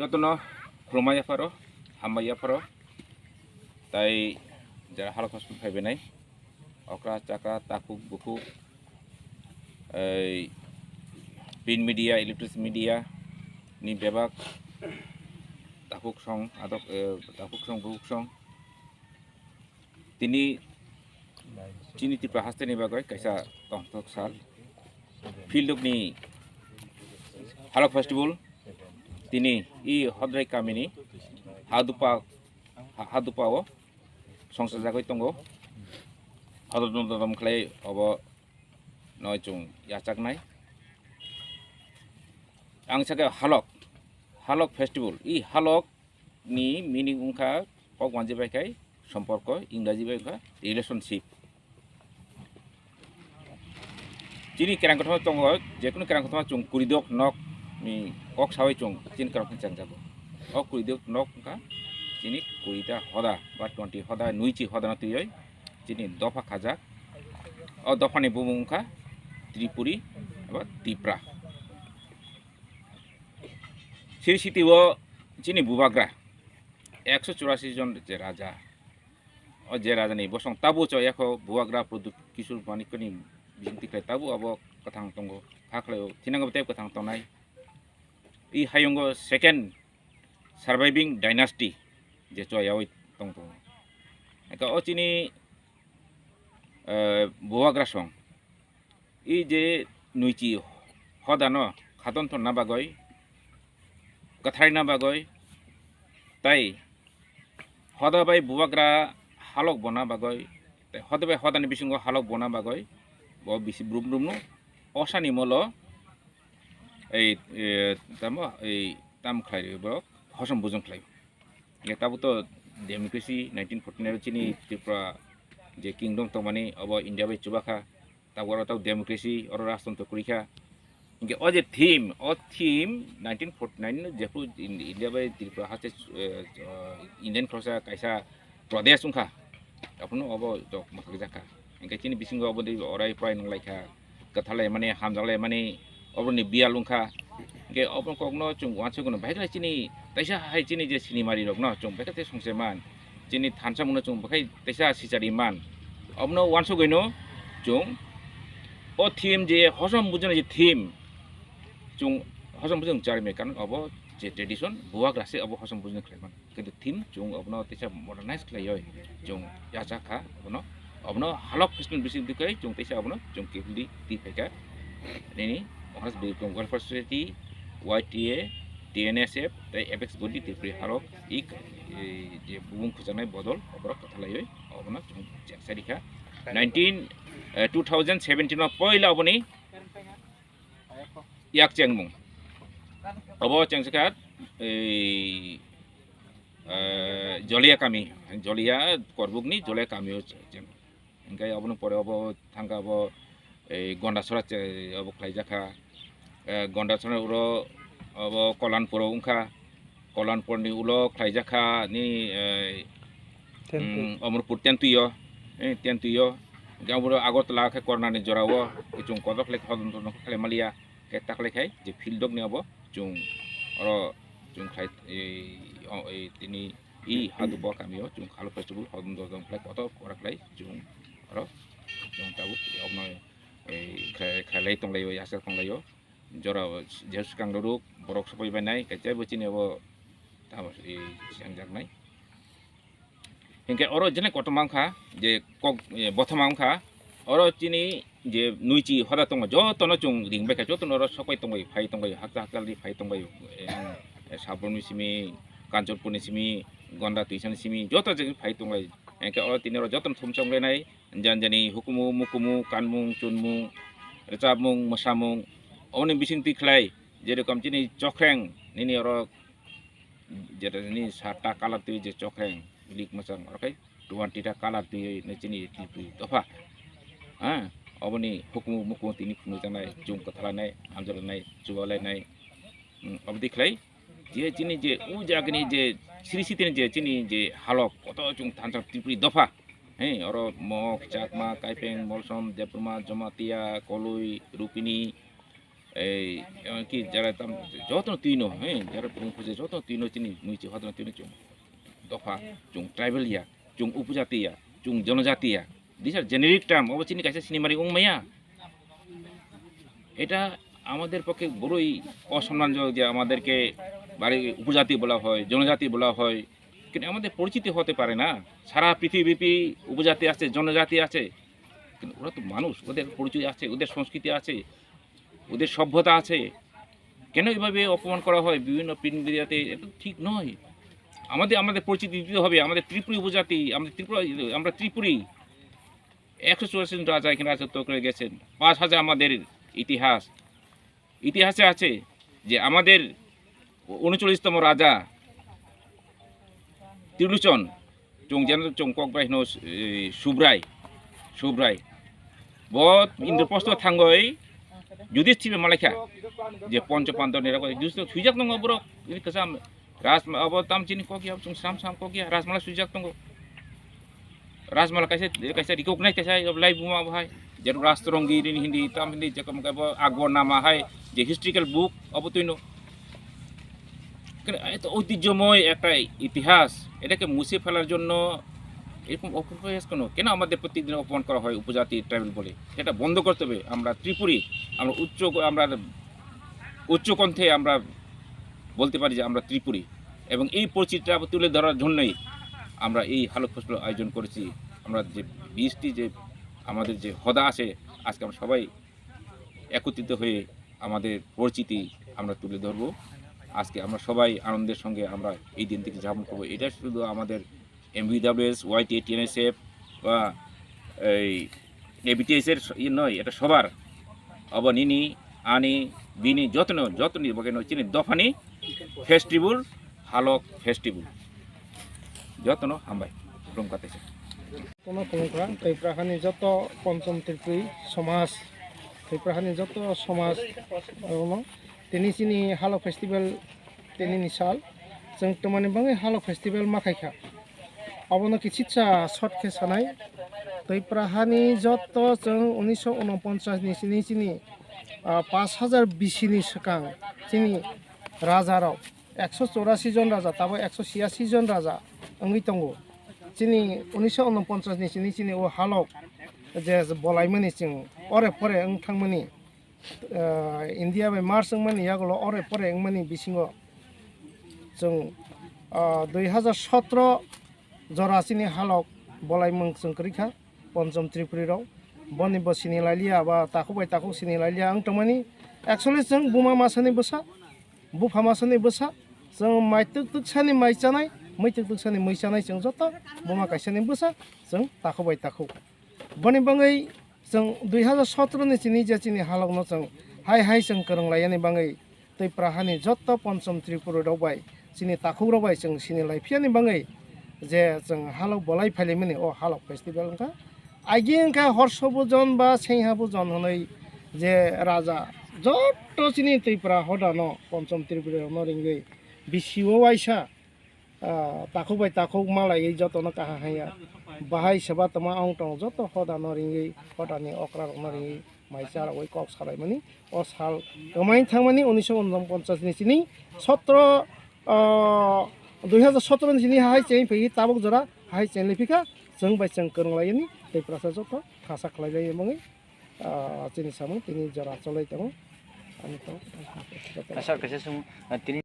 যতন খুরমাইয়া ফারো হামাইয়া ফারো তাই যারা হালক হসপিটাল ফাইবে নাই অকরা চাকা তাকুক বুকুক print media electric media ni bebak takuk song atau takuk song buk song tini cini tipe haste ni bagai kaisa tongtok sal field ni halok festival tini i hodrai kamini hadupa o songsa jagai tongo hododom dom klei obo noi chung yachak nai ang saga halok festival i halok ni meaning ungka pok wanje bakai সম্পর্ক ইংরাজি বাক্য relationship চিনি কেরাং কথা চং যে কোনো কেরাং কথা চং কুরিদক নক নি কক সাওই চং চিন কেরাং চাং যাবো অ কুরিদক নক কা চিনি কুরিটা হদা বা 20 হদা নুইচি হদা না তুই চিনি দফা খাজা অ দফানি বুমুংকা ত্রিপুরি বা তিপ্রা সিরিসিতিও চিনি বুবাগ্রা 184 জন যে রাজা ও যে রাজা নেই বসং তাবু চ এখো বুয়াগ্রা প্রদুপ কিশোর মানিকনি বিজন্তিখাই তাবু আবো কথাং তঙ্গো ফাখলাयो थिनांगो तेब কথাং तनाय इ हायंगो सेकेंड सार्वाइविंग डायनास्टी जे च यावै तंग एका ओ चिनी बुवाग्रा सं इ जे नुइची हदानो खादन थन ना बागय कथाय ना बागय ताई हदा bye बुवाग्रा halok bona bagoy hodabe hodani bisingo halok bona bagoy bo bisi brum brum no osani molo ei tamo ei tam khlai bo hosam bujung khlai ge tabu to democracy 1949 chini tripura je kingdom to mani obo india bai chubakha taboro taw democracy or rashtonto kurikha ge o je theme 1949 jepu india bai tripura hache indian khosa kaisa प्रदेश उनका अपन अब जक मथक जाखा इनके चिनि बिसिंगो अब array प्राय नंलायखा कथालाय माने हामजालाय माने अबनि बिया लुंखा के अपन कगनो चुं वानसो गनो बायला चिनि तैसा हाय चिनि जे सिनेमारि रक न चुं बेखते संसेमान चिनि थानसा मुनो चुं बखाय तैसा सिचारि मान अबनो वानसो गइनो चुं ओ थीम जे हसम बुजन जे थीम चुं हसम बुजन चारमे कारण अब जे ट्रेडिशन बुवाग्रासे अब हसम बुजन खलायमान কিন্তু থিম জং আপনা তেসা মডার্নাইজ খালায় জং याचा खा अपनो हालक फेस्टिवल बिसिं दिकै जं तेसा अपनो जं केबुलि ति फेका नेनि महाराज बिरकम वेलफेयर सोसाइटी वाईटीए टीएनएसएफ ताई एपेक्स बडि तिप्रि हालक इक जे बुबुं खुजानाय बदल अबर कथालाय अपनो जं जेक्सारिखा 2017 मा पहिला अपनि याक चेंगमुं अब चेंगसका जलिया kami जलिया करबुकनि जलिया kami जों ओंखाय अबनो परे अब थांगा अब गन्डासरा अब खायजाखा गन्डासरा उरो अब कलानपुर उंखा कलानपुरनि उलो खायजाखा नि अमरपुर तेंतुयो गावरो आगरतला खै करनानि जरावो जों कदखले खदन खले मालिया के ताखले खाय जे फिल्डकनि अब जों अरो जों खाय তিনি ই হাদুপা কামিও जों हाल फेस्टिवल हदन दजम फ्लाय कत कराखलाय जों आरो जों ताबु अबनो खालाय तंलायो यासर तंलायो जरा जेस कांगरु बरक सफाय बायनाय काचे बचिनेबो ताबो इ सांजाकनाय इनके अरो जने कतमांखा जे कक बथमांखा अरो चिनि जे नुइची हदा तंग जतन जों रिंबाय का जतन अरो सफाय तंबाय फाय तंबाय हाक्का हाक्कालि फाय तंबाय साबरनि सिमी कांचनपुरनि सिमी गंडा तुइसानि सिमी जत जग फाय तंबाय एके अ तिनेर जतन थुमचंगलेनाय जानजानि हुकुमु मुकुमु कानमु चुनमु रेचाबमु मसामु अनि बिसिं तिखलाय जेरकम चिनि चख्रें निनि अर जेरनि 7टा कालार तुइ जे चख्रें लिक मसां अरखाय 20टा कालार तुइ नचिनि तिपि दफा हा अबनि हुकुमु मुकुमु तिनि खुनु जानाय जुं कथालानाय आमजलानाय जुवालायनाय अब दिखलाय जे चिनि जे उ जागनि जे सिरिसितिनि जे चिनि जे हालक कत जों थानसा त्रिपुरी दफा हे अर मक चाकमा काइपें मलसम देपुरमा जमातिया कलुई रुपिनी এই এমনকি যারা যত তিনো হ্যাঁ যারা খুঁজে যত তিনো চিনি মুইছি হত তিনো চুং দফা চুং ট্রাইবেল ইয়া চুং উপজাতি ইয়া চুং জনজাতি ইয়া দিস আর জেনেরিক টার্ম অবশ্য চিনি কাছে সিনেমারি উংমাইয়া এটা আমাদের পক্ষে বড়ই অসম্মানজনক যে আমাদেরকে বাড়ি উপজাতি বলা হয় জনজাতি বলা হয় কিন্তু আমাদের পরিচিতি হতে পারে না সারা পৃথিবীব্যাপী উপজাতি আছে জনজাতি আছে কিন্তু ওরা তো মানুষ ওদের পরিচয় আছে ওদের সংস্কৃতি আছে ওদের সভ্যতা আছে কেন এভাবে অপমান করা হয় বিভিন্ন প্রিন্ট মিডিয়াতে এটা ঠিক নয় আমাদের পরিচিতি দিতে হবে আমাদের ত্রিপুরী উপজাতি আমরা ত্রিপুরী 184 রাজা এখানে রাজত্ব করে গেছেন 5000 আমাদের ইতিহাসে আছে যে আমাদের 39তম রাজা তিলুচন চং ককব্রাই সুব্রাই বত ইন্দ্রপ্রস্থ থাঙ্গই যুধিষ্ঠির মালাইখা যে পঞ্চপাণ্ডব নিরাপদ যুধিষ্ঠির সুইজাক দङ बर' ini kesam ras abo tam chini kokia chung sam kokia rasmala suijak dङ rasmala kaisa recognize kaisa lai buma bahai jeru rastronggi ini hindi tam hindi jakam kabo akbor nama hai যে হিস্ট্রিক্যাল বুক অবতীর্ণ এত ঐতিহ্যময় একটা ইতিহাস এটাকে মুছে ফেলার জন্য এরকম অপপ্রয়াস কেন আমাদের প্রত্যেকদিন অপমান করা হয় উপজাতি ট্রাইবেল বলে এটা বন্ধ করতে হবে আমরা ত্রিপুরী আমরা উচ্চকণ্ঠে আমরা বলতে পারি যে আমরা ত্রিপুরী এবং এই পরিচিতিটা তুলে ধরার জন্যই আমরা এই হালক ফসল আয়োজন করেছি আমরা যে 20টি যে আমাদের যে হদা আছে আজকে আমরা সবাই একত্রিত হয়ে আমাদের পরিচিতি আমরা তুলে ধরব আজকে আমরা সবাই আনন্দের সঙ্গে আমরা এই দিনটিকে যাপন করব এটা শুধু আমাদের MVWS YTA TNSF বা এই ABTS এর নয় এটা সবার অবনিনি আনি বিনি যতনি বকেন চিনি দফানি ফেস্টিভ্যাল হালক ফেস্টিভ্যাল যতন হামবাই রুম কাতেছে কোনো পুংক্রা তৈপ্রাহানি যত পঞ্চম ত্রিপুরী সমাজ তৈপ্রাহানি যত সমাজ তিনি চিনি হালক ফেস্টিভ্যাল তিনি নিশাল जों तमानि बाङै हालक फेस्टिभेल माखायखा अबनो किछिचा शर्टखे सानाय तैप्राहानि जत जों 1949 नि सिनि चिनि 5000 बिसिनि सिगां चिनि राजाराव 184 जन राजा ताबो 186 जन राजा अंगै दंगो चिनि 1949 नि सिनि चिनि ओ हालक जे बलायमोनि जों अरे परे ओं थांमोनि इन्डिया बाय मार्च ओंमोनि यागलो अरे परे ओंमोनि बिसिङो जों 2017 जरासिनि हालक बलायमों जोंखरिखा पन्चम त्रिपुरीराव बनि बसिनि लालिया बा ताखुबाय ताखु सिनि लालिया आं तमानि एक्चुअली जों बुमा मासानि बोसा बुफा मासानि बोसा जों माइतुक तुकसानि माइचानाय मैतुक तुकसानि मैचानाय जों जत बुमा काइसानि बोसा जों ताखुबाय ताखु बनि बाङै जों 2017 नि चिनि जाचिनि हालकनो जों हाय जों करंलायानि बाङै तैप्राहानि जत पन्चम त्रिपुरीराव बाय चिनि ताखुरावबाय जों सिनि लाइफियानि बाङै जे जों हालक बलाय फालिमोनि अ हालक फेस्टिभेल ओंखा आइगे ओंखा हर्षबुजन बा सेंहाबुजन हनै जे राजा जत चिनि तैप्रा हदानो पन्चम त्रिपुरायाव नरिंगै बिसिओ आइसा ताखुबाय ताखु मालायै जतनो काहा हाया बाहाय सेबा तमा आंटं जत हदा नरिंगै हदानि अक्रा नरिंगै माइचार ओइ कक सालायमोनि अ साल गमाय थांमानि 1949 नि चिनि 2017 नि चिनि हाय चें फै ताबक जरा हाय चें लेफिका जों बाय जों करंलायनि तैप्रासा जत थासा खलायलाय मङै चिनि सामु तिनि जरा चलाय दङ आंथ' आसा